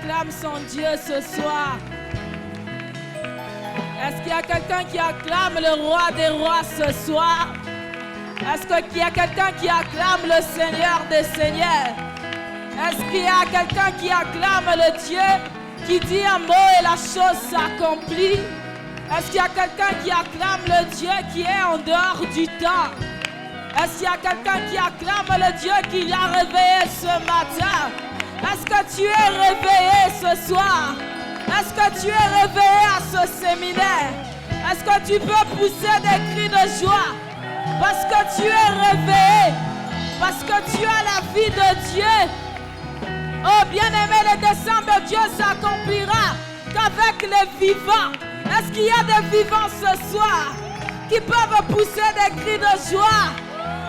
acclame son Dieu ce soir? Est-ce qu'il y a quelqu'un qui acclame le roi des rois ce soir? Est-ce qu'il y a quelqu'un qui acclame le Seigneur des seigneurs? Est-ce qu'il y a quelqu'un qui acclame le Dieu qui dit un mot et la chose s'accomplit? Est-ce qu'il y a quelqu'un qui acclame le Dieu qui est en dehors du temps? Est-ce qu'il y a quelqu'un qui acclame le Dieu qui l'a réveillé ce matin? Est-ce que tu es réveillé ce soir? Est-ce que tu es réveillé à ce séminaire? Est-ce que tu peux pousser des cris de joie? Parce que tu es réveillé, parce que tu as la vie de Dieu. Oh bien-aimé, le dessein de Dieu s'accomplira qu'avec les vivants. Est-ce qu'il y a des vivants ce soir qui peuvent pousser des cris de joie?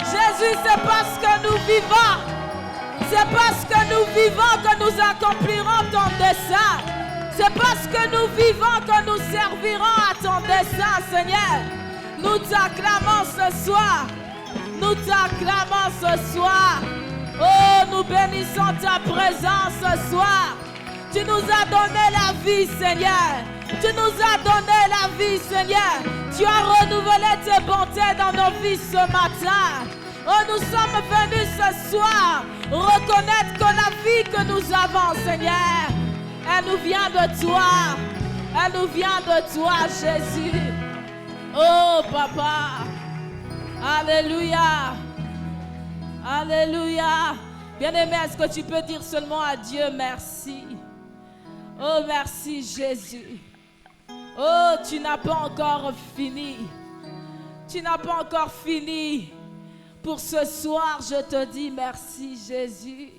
Jésus, c'est parce que nous vivons. C'est parce que nous vivons que nous accomplirons ton dessein. C'est parce que nous vivons que nous servirons à ton dessein, Seigneur. Nous t'acclamons ce soir. Nous t'acclamons ce soir. Oh, nous bénissons ta présence ce soir. Tu nous as donné la vie, Seigneur. Tu nous as donné la vie, Seigneur. Tu as renouvelé tes bontés dans nos vies ce matin. Oh, nous sommes venus ce soir reconnaître que la vie que nous avons, Seigneur, elle nous vient de toi. Elle nous vient de toi, Jésus. Oh, Papa. Alléluia. Alléluia. Bien-aimé, est-ce que tu peux dire seulement à Dieu merci? Oh, merci, Jésus. Oh, tu n'as pas encore fini. Tu n'as pas encore fini. Pour ce soir, je te dis merci, Jésus.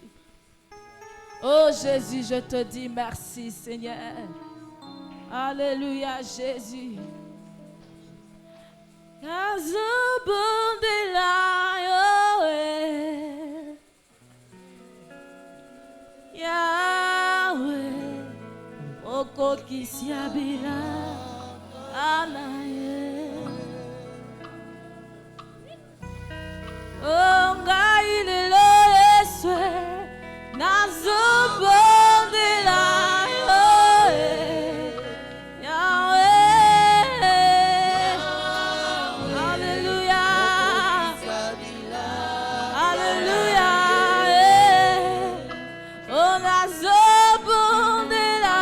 Oh, Jésus, je te dis merci, Seigneur. Alléluia, Jésus. Yahweh, oko kisiabila anaye. Oh, ngai lelo Yeswe, nazobondela Yahweh. Alléluia. Alléluia. Oh, nazobondela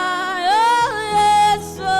Yeswe.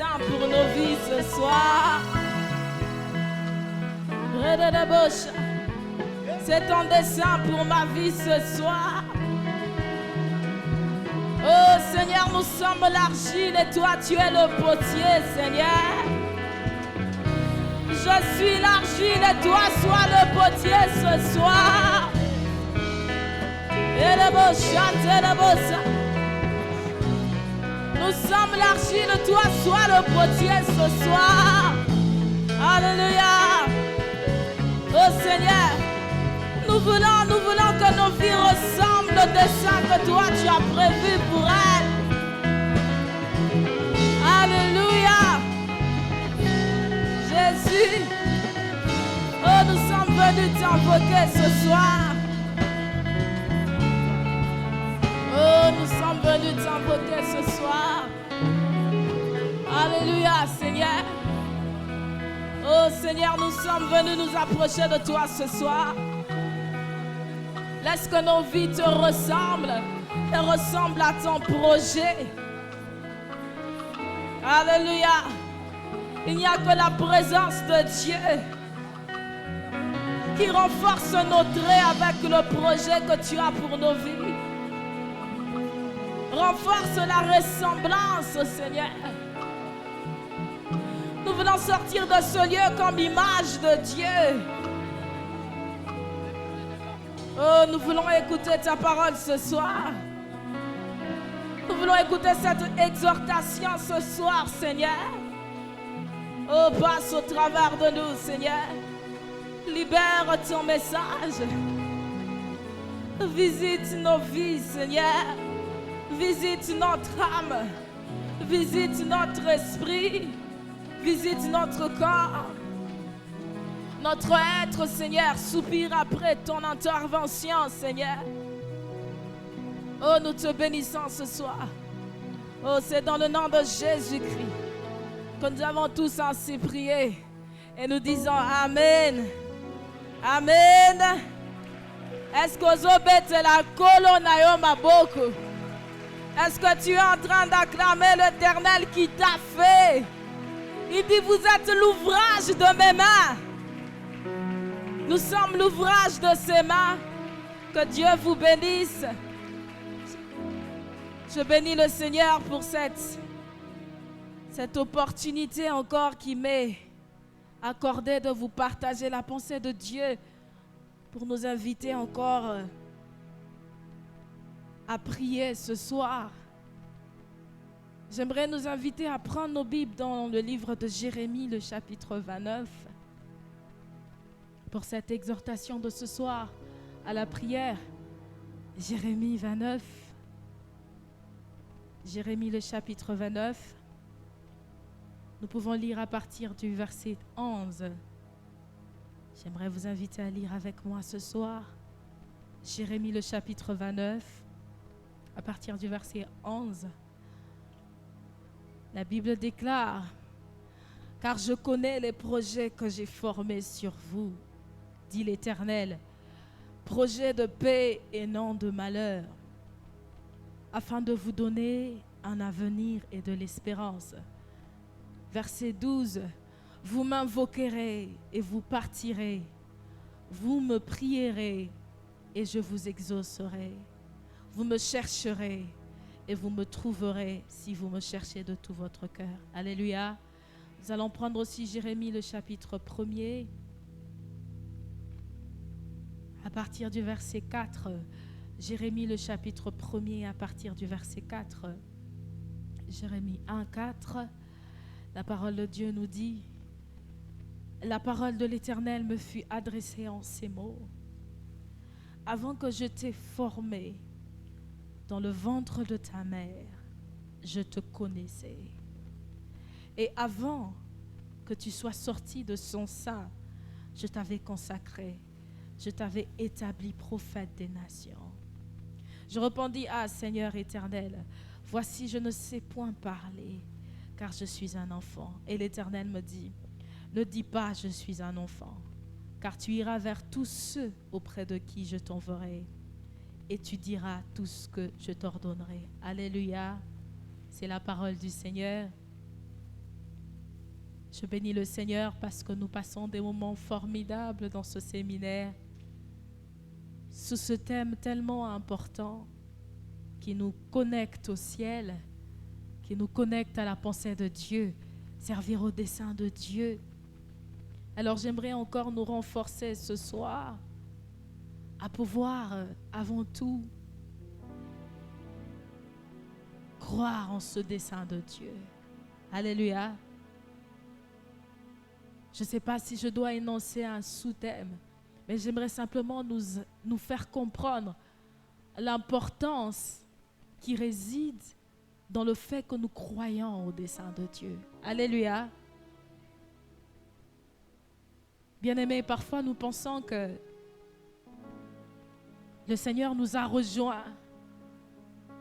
dessein pour nos vies ce soir. C'est ton dessein pour ma vie ce soir. Oh Seigneur, nous sommes l'argile et toi tu es le potier, Seigneur. Je suis l'argile et toi sois le potier ce soir. Et le beau chante, et le beau chante. Nous sommes l'argile, toi sois le potier ce soir. Alléluia. Oh Seigneur, nous voulons que nos vies ressemblent au dessein que toi tu as prévu pour elles. Alléluia. Jésus, oh nous sommes venus t'invoquer ce soir. Oh nous sommes venus t'invoquer ce soir. Alléluia Seigneur. Oh Seigneur, nous sommes venus nous approcher de toi ce soir. Laisse que nos vies te ressemblent et ressemblent à ton projet. Alléluia. Il n'y a que la présence de Dieu qui renforce nos traits avec le projet que tu as pour nos vies. Renforce la ressemblance, Seigneur. Nous voulons sortir de ce lieu comme image de Dieu. Oh, nous voulons écouter ta parole ce soir. Nous voulons écouter cette exhortation ce soir, Seigneur. Oh, passe au travers de nous, Seigneur. Libère ton message. Visite nos vies, Seigneur. Visite notre âme. Visite notre esprit. Visite notre corps. Notre être, Seigneur, soupire après ton intervention, Seigneur. Oh, nous te bénissons ce soir. Oh, c'est dans le nom de Jésus-Christ que nous avons tous ainsi prié. Et nous disons Amen. Amen. Est-ce que vous avez la colonne maboko? Est-ce que tu es en train d'acclamer l'Éternel qui t'a fait? Il dit, vous êtes l'ouvrage de mes mains. Nous sommes l'ouvrage de ses mains. Que Dieu vous bénisse. Je bénis le Seigneur pour cette opportunité encore qui m'est accordée de vous partager la pensée de Dieu pour nous inviter encore à prier ce soir. J'aimerais nous inviter à prendre nos Bibles dans le livre de Jérémie, le chapitre 29, pour cette exhortation de ce soir à la prière. Jérémie 29, Jérémie le chapitre 29. Nous pouvons lire à partir du verset 11. J'aimerais vous inviter à lire avec moi ce soir. Jérémie le chapitre 29, à partir du verset 11. La Bible déclare, « Car je connais les projets que j'ai formés sur vous, dit l'Éternel, projets de paix et non de malheur, afin de vous donner un avenir et de l'espérance. » Verset 12, « Vous m'invoquerez et vous partirez, vous me prierez et je vous exaucerai, vous me chercherez et vous me trouverez si vous me cherchez de tout votre cœur. » Alléluia. Nous allons prendre aussi Jérémie le chapitre 1er, à partir du verset 4. Jérémie le chapitre 1er à partir du verset 4. Jérémie 1, 4. La parole de Dieu nous dit, « La parole de l'Éternel me fut adressée en ces mots. Avant que je t'ai formé dans le ventre de ta mère, je te connaissais. Et avant que tu sois sorti de son sein, je t'avais consacré, je t'avais établi prophète des nations. » Je répondis, « Ah, Seigneur éternel, voici, je ne sais point parler, car je suis un enfant. » Et l'Éternel me dit, « Ne dis pas, je suis un enfant, car tu iras vers tous ceux auprès de qui je t'enverrai, et tu diras tout ce que je t'ordonnerai. » Alléluia, c'est la parole du Seigneur. Je bénis le Seigneur parce que nous passons des moments formidables dans ce séminaire, sous ce thème tellement important qui nous connecte au ciel, qui nous connecte à la pensée de Dieu, servir au dessein de Dieu. Alors j'aimerais encore nous renforcer ce soir à pouvoir avant tout croire en ce dessein de Dieu. Alléluia. Je ne sais pas si je dois énoncer un sous-thème, mais j'aimerais simplement nous faire comprendre l'importance qui réside dans le fait que nous croyons au dessein de Dieu. Alléluia. Bien-aimés, parfois nous pensons que le Seigneur nous a rejoints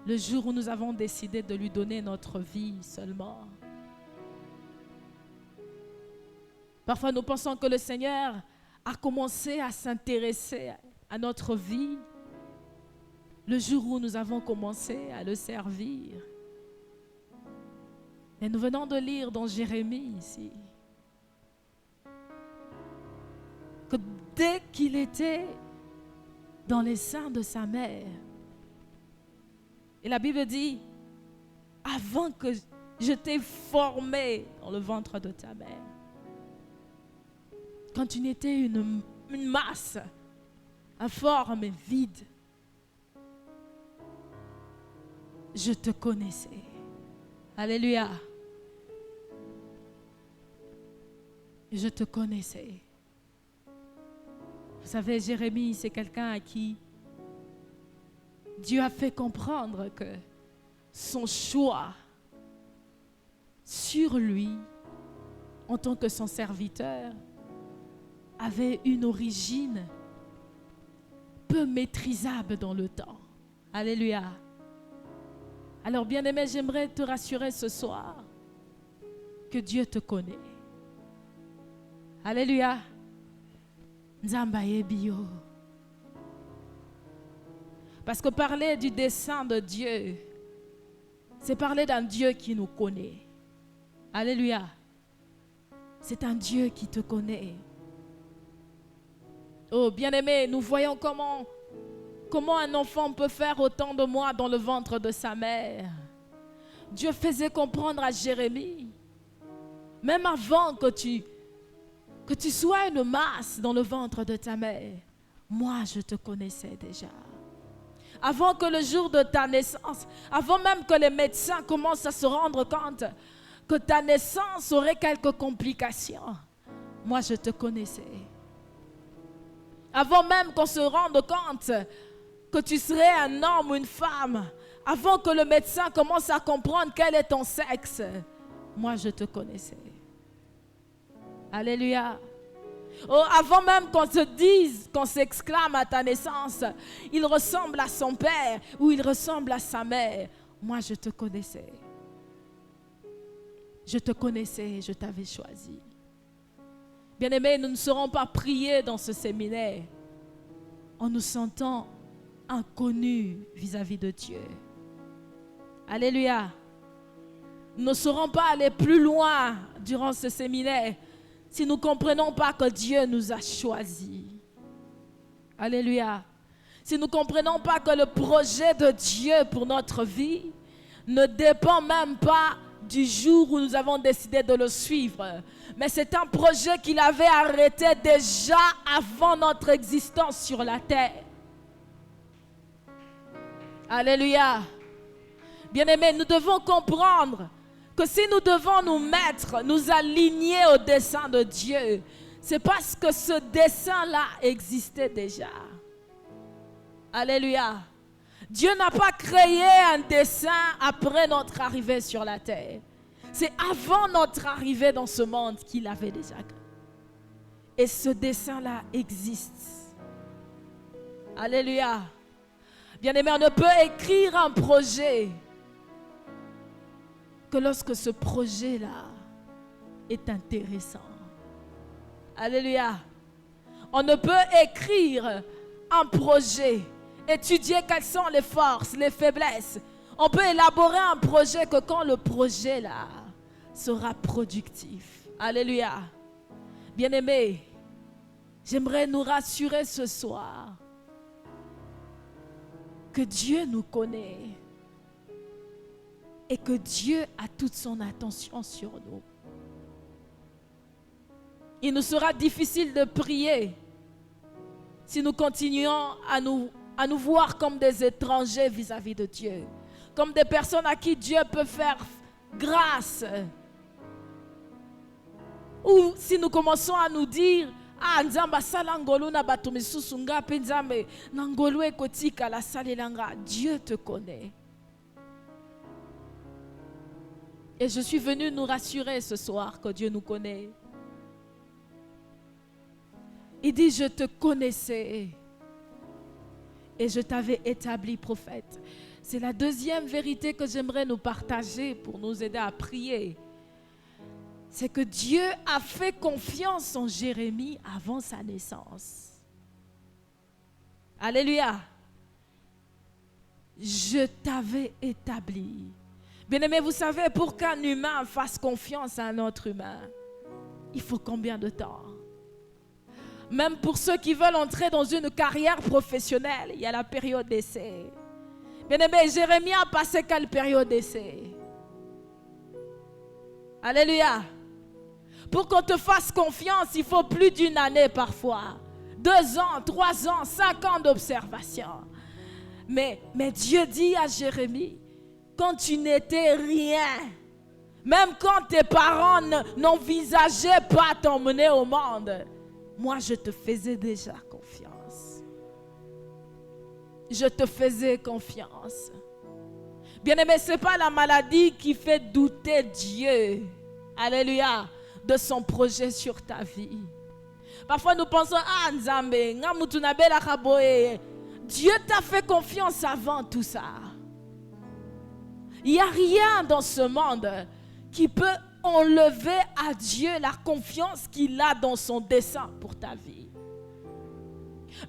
le jour où nous avons décidé de lui donner notre vie seulement. Parfois nous pensons que le Seigneur a commencé à s'intéresser à notre vie le jour où nous avons commencé à le servir. Mais nous venons de lire dans Jérémie ici que dès qu'il était dans les seins de sa mère, et la Bible dit, avant que je t'ai formé dans le ventre de ta mère, quand tu n'étais une masse informe et vide, je te connaissais. Alléluia. Je te connaissais. Vous savez, Jérémie, c'est quelqu'un à qui Dieu a fait comprendre que son choix sur lui, en tant que son serviteur, avait une origine peu maîtrisable dans le temps. Alléluia. Alors, bien-aimé, j'aimerais te rassurer ce soir que Dieu te connaît. Alléluia. Nzambaye bio. Parce que parler du dessein de Dieu, c'est parler d'un Dieu qui nous connaît. Alléluia. C'est un Dieu qui te connaît. Oh, bien-aimé, nous voyons comment un enfant peut faire autant de mois dans le ventre de sa mère. Dieu faisait comprendre à Jérémie, même avant que tu sois une masse dans le ventre de ta mère, moi je te connaissais déjà. Avant que le jour de ta naissance, avant même que les médecins commencent à se rendre compte que ta naissance aurait quelques complications, moi je te connaissais. Avant même qu'on se rende compte que tu serais un homme ou une femme, avant que le médecin commence à comprendre quel est ton sexe, moi je te connaissais. Alléluia. Oh, avant même qu'on se dise, qu'on s'exclame à ta naissance, il ressemble à son père ou il ressemble à sa mère, moi je te connaissais. Je te connaissais, je t'avais choisi. Bien-aimés, nous ne serons pas priés dans ce séminaire en nous sentant inconnus vis-à-vis de Dieu. Alléluia. Nous ne serons pas aller plus loin durant ce séminaire si nous ne comprenons pas que Dieu nous a choisis. Alléluia. Si nous ne comprenons pas que le projet de Dieu pour notre vie ne dépend même pas du jour où nous avons décidé de le suivre, mais c'est un projet qu'il avait arrêté déjà avant notre existence sur la terre. Alléluia. Bien-aimés, nous devons comprendre que si nous devons nous aligner au dessein de Dieu, c'est parce que ce dessein-là existait déjà. Alléluia. Dieu n'a pas créé un dessein après notre arrivée sur la terre. C'est avant notre arrivée dans ce monde qu'il avait déjà créé. Et ce dessein-là existe. Alléluia. Bien-aimé, on ne peut écrire un projet que lorsque ce projet-là est intéressant. Alléluia. On ne peut écrire un projet, étudier quelles sont les forces, les faiblesses. On peut élaborer un projet que quand le projet-là sera productif. Alléluia. Bien-aimés, j'aimerais nous rassurer ce soir que Dieu nous connaît et que Dieu a toute son attention sur nous. Il nous sera difficile de prier si nous continuons à nous voir comme des étrangers vis-à-vis de Dieu, comme des personnes à qui Dieu peut faire grâce. Ou si nous commençons à nous dire, ah, nzamba sala ngolo na bato misusu ngapi nzambe na ngolo ekotika la salelanga. Dieu te connaît. Et je suis venu nous rassurer ce soir que Dieu nous connaît. Il dit, je te connaissais et je t'avais établi prophète. C'est la deuxième vérité que j'aimerais nous partager pour nous aider à prier. C'est que Dieu a fait confiance en Jérémie avant sa naissance. Alléluia. Je t'avais établi. Bien-aimé, vous savez, pour qu'un humain fasse confiance à un autre humain, il faut combien de temps? Même pour ceux qui veulent entrer dans une carrière professionnelle, il y a la période d'essai. Bien-aimé, Jérémie a passé quelle période d'essai? Alléluia. Pour qu'on te fasse confiance, il faut plus d'une année parfois. 2 ans, 3 ans, 5 ans d'observation. Mais Dieu dit à Jérémie, quand tu n'étais rien, même quand tes parents n'envisageaient pas t'emmener au monde, moi je te faisais déjà confiance. Je te faisais confiance. Bien-aimé, ce n'est pas la maladie qui fait douter Dieu. Alléluia. De son projet sur ta vie. Parfois nous pensons, ah Nzambe, Dieu t'a fait confiance avant tout ça. Il n'y a rien dans ce monde qui peut enlever à Dieu la confiance qu'il a dans son dessein pour ta vie.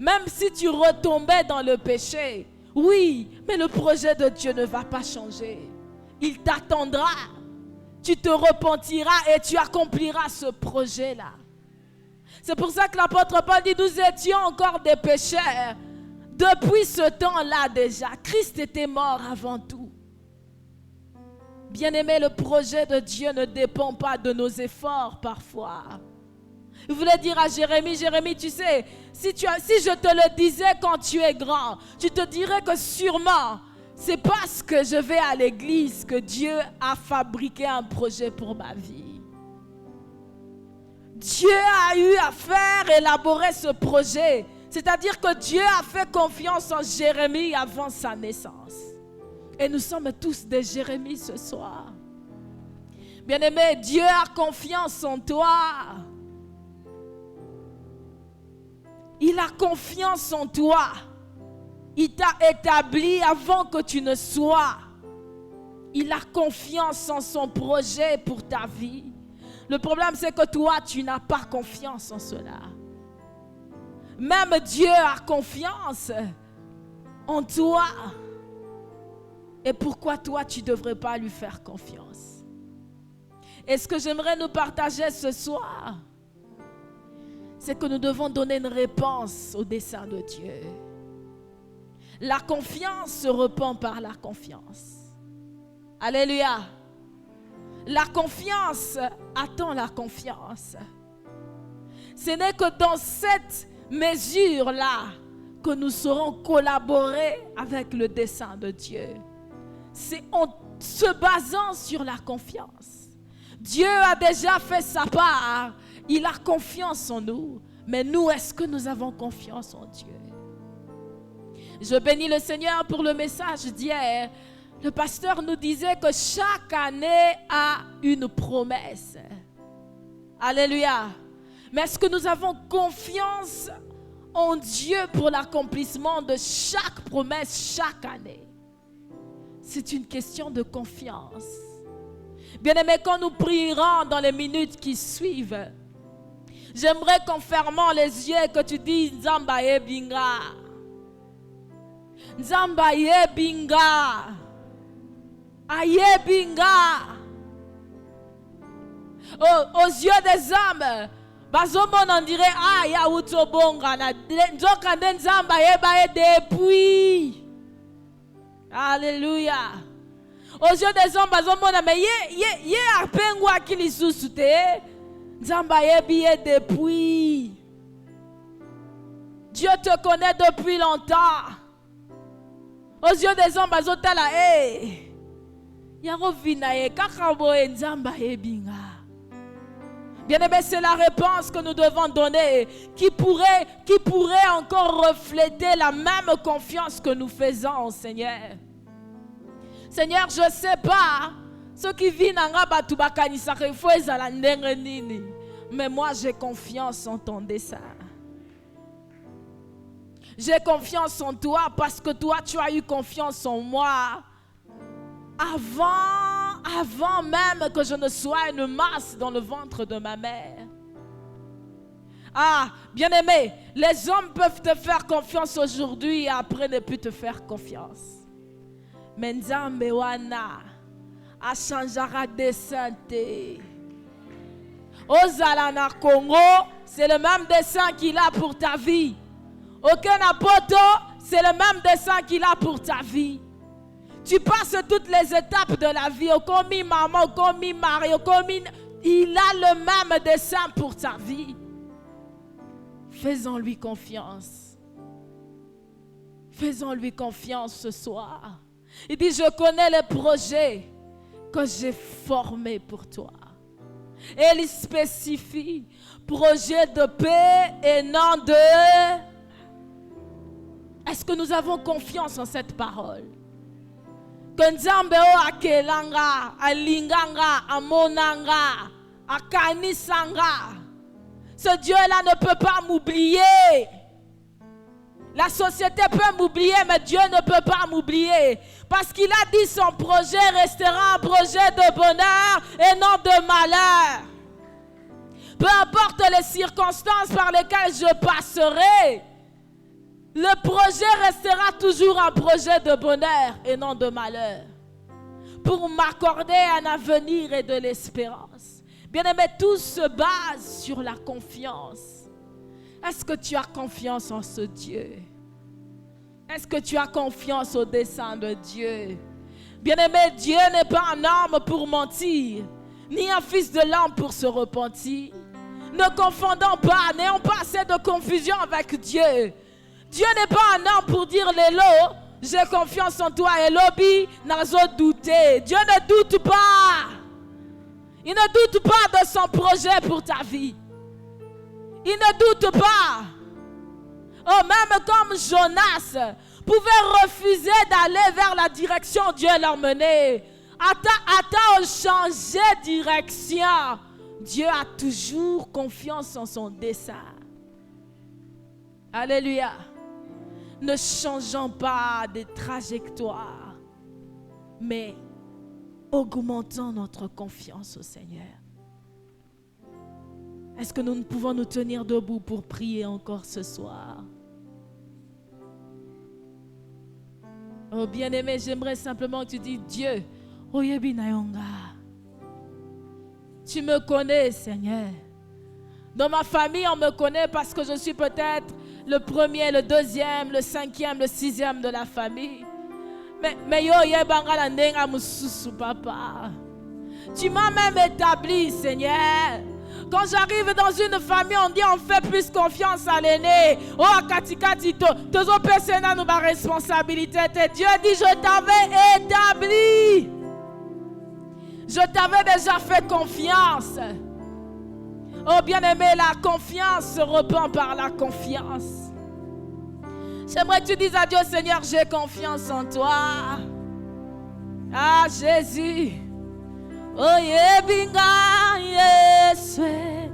Même si tu retombais dans le péché, oui, mais le projet de Dieu ne va pas changer. Il t'attendra. Tu te repentiras et tu accompliras ce projet-là. C'est pour ça que l'apôtre Paul dit, nous étions encore des pécheurs. Depuis ce temps-là déjà, Christ était mort avant tout. Bien-aimé, le projet de Dieu ne dépend pas de nos efforts parfois. Il voulait dire à Jérémie, Jérémie, tu sais, si je te le disais quand tu es grand, tu te dirais que sûrement, c'est parce que je vais à l'église que Dieu a fabriqué un projet pour ma vie. Dieu a eu à faire élaborer ce projet. C'est-à-dire que Dieu a fait confiance en Jérémie avant sa naissance. Et nous sommes tous des Jérémies ce soir. Bien-aimé, Dieu a confiance en toi. Il a confiance en toi. Il t'a établi avant que tu ne sois. Il a confiance en son projet pour ta vie. Le problème, c'est que toi, tu n'as pas confiance en cela. Même Dieu a confiance en toi. Et pourquoi toi, tu ne devrais pas lui faire confiance? Et ce que j'aimerais nous partager ce soir, c'est que nous devons donner une réponse au dessein de Dieu. La confiance se répand par la confiance. Alléluia. La confiance attend la confiance. Ce n'est que dans cette mesure-là que nous saurons collaborer avec le dessein de Dieu. C'est en se basant sur la confiance. Dieu a déjà fait sa part. Il a confiance en nous. Mais nous, est-ce que nous avons confiance en Dieu? Je bénis le Seigneur pour le message d'hier. Le pasteur nous disait que chaque année a une promesse. Alléluia. Mais est-ce que nous avons confiance en Dieu pour l'accomplissement de chaque promesse chaque année? C'est une question de confiance. Bien-aimés, quand nous prierons dans les minutes qui suivent, j'aimerais qu'en fermant les yeux, que tu dises Nzamba Yebinga. Nzamba Yebinga. Ayebinga. aux yeux des hommes, bazomona on dirait ah ya utobonga na nzoka nde nzambe ayeba ye depuis. Alléluia. Aux yeux des hommes bazomona mais ye apengwaki lisusu te, nzambe ayebi ye depuis. Dieu te connaît depuis longtemps. Aux yeux des hommes bazotala yango vina ye kaka boye nzambe ayebinga. Bien-aimé, c'est la réponse que nous devons donner qui pourrait encore refléter la même confiance que nous faisons au Seigneur. Seigneur, je ne sais pas ce qui vit dans batu bakanisaka ifo ezala ndenge nini, mais moi j'ai confiance en ton dessein. J'ai confiance en toi parce que toi tu as eu confiance en moi avant même que je ne sois une masse dans le ventre de ma mère. Ah, bien-aimé, les hommes peuvent te faire confiance aujourd'hui et après ne plus te faire confiance. Mais Nzambe wana a changera dessein te. Ozala na Congo, c'est le même dessein qu'il a pour ta vie. Aucun apoto, c'est le même dessein qu'il a pour ta vie. Tu passes toutes les étapes de la vie. Comme maman, comme mari, il a le même dessein pour ta vie. Faisons-lui confiance. Faisons-lui confiance ce soir. Il dit, je connais les projets que j'ai formés pour toi. Et il spécifie projet de paix et non de... Est-ce que nous avons confiance en cette parole? Que Nzambe o akelanga, alinganga, amonanga, akanisanga. Ce Dieu-là ne peut pas m'oublier. La société peut m'oublier, mais Dieu ne peut pas m'oublier. Parce qu'il a dit son projet restera un projet de bonheur et non de malheur. Peu importe les circonstances par lesquelles je passerai, le projet restera toujours un projet de bonheur et non de malheur. Pour m'accorder un avenir et de l'espérance. Bien-aimé, tout se base sur la confiance. Est-ce que tu as confiance en ce Dieu? Est-ce que tu as confiance au dessein de Dieu? Bien-aimé, Dieu n'est pas un homme pour mentir, ni un fils de l'homme pour se repentir. Ne confondons pas, n'ayons pas assez de confusion avec Dieu. Dieu n'est pas un homme pour dire l'élo, j'ai confiance en toi, et l'obi n'a douté. Dieu ne doute pas. Il ne doute pas de son projet pour ta vie. Il ne doute pas. Oh, même comme Jonas pouvait refuser d'aller vers la direction où Dieu l'emmenait. Attends, changer de direction. Dieu a toujours confiance en son dessein. Alléluia. Ne changeons pas de trajectoire, mais augmentons notre confiance au Seigneur. Est-ce que nous pouvons nous tenir debout pour prier encore ce soir? Oh bien-aimé, j'aimerais simplement que tu dises, Dieu, Oyebi Nayonga, tu me connais, Seigneur. Dans ma famille, on me connaît parce que je suis peut-être le premier, le deuxième, le cinquième, le sixième de la famille. Mais yo yebanga la ndenga mususu, papa. Tu m'as même établi, Seigneur. Quand j'arrive dans une famille, on dit on fait plus confiance à l'aîné. Oh, katikati to, tozo pesena nous ma responsabilité. Dieu dit je t'avais établi. Je t'avais déjà fait confiance. Oh bien-aimé, la confiance se répand par la confiance. J'aimerais que tu dises à Dieu, Seigneur, j'ai confiance en toi. Ah Jésus. Oh yebinga yeswe.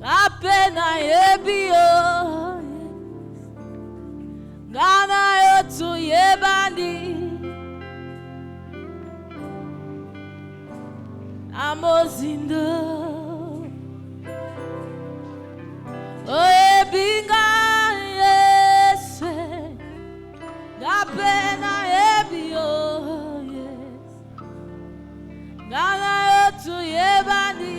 Apena yebio. Gana yotu yebandi. Amozindo. Oh binga yeswe gapena ebio yes gana yotu yebani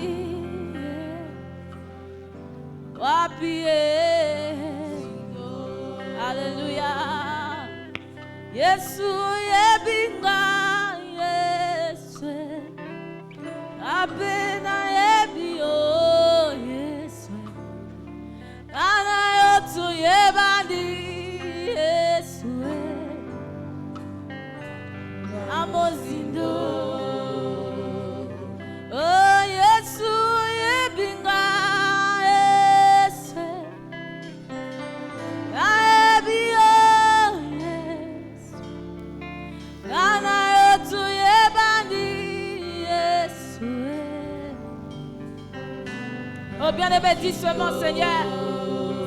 seulement. Bien-aimé, dis seulement, Seigneur.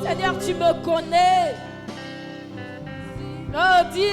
Seigneur, tu me connais. Oh, dis